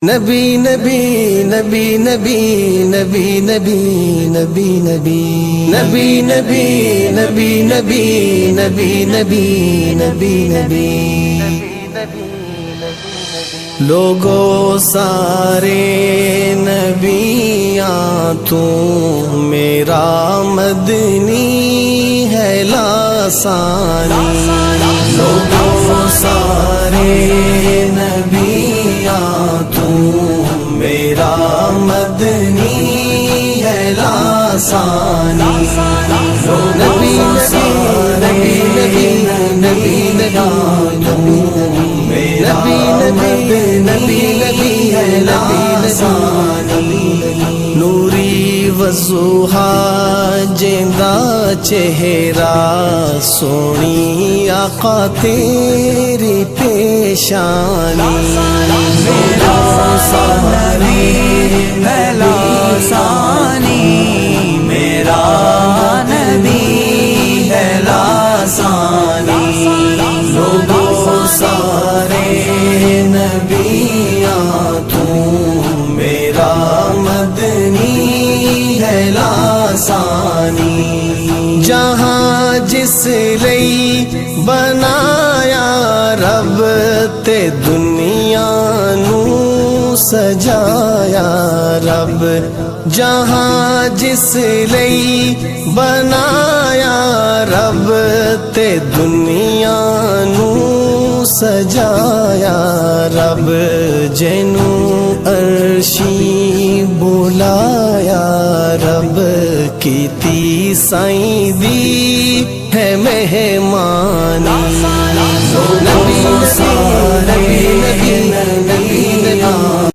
نبی نبی نبی نبی نبی نبی نبی نبی نبی نبی نبی نبی نبی نبی نبی نبی لوگوں سارے نبیاں تو میرا مدنی ہے لاسانی لوگوں سارے نبیاں تو میرا مدنی ہے لاسانی نبی نبی نبی نبی نبی میرا نبی نبی ہے لاسانی نوری وضحا جیندا چہرہ سونی آقا تیری پیشانی میرا نبی ہے لاسانی میرا نبی ہے لاسانی لوگوں سارے نبیاں تو میرا مدنی ہے لاسانی جہاں جس لئی بنایا رب تے دنیا نو سجایا رب جہاں جس لئی بنایا رب تے دنیا نو سجایا رب جنوں عرشی بلایا رب کیتی سائیں دی ہے مہمانی نبی نبی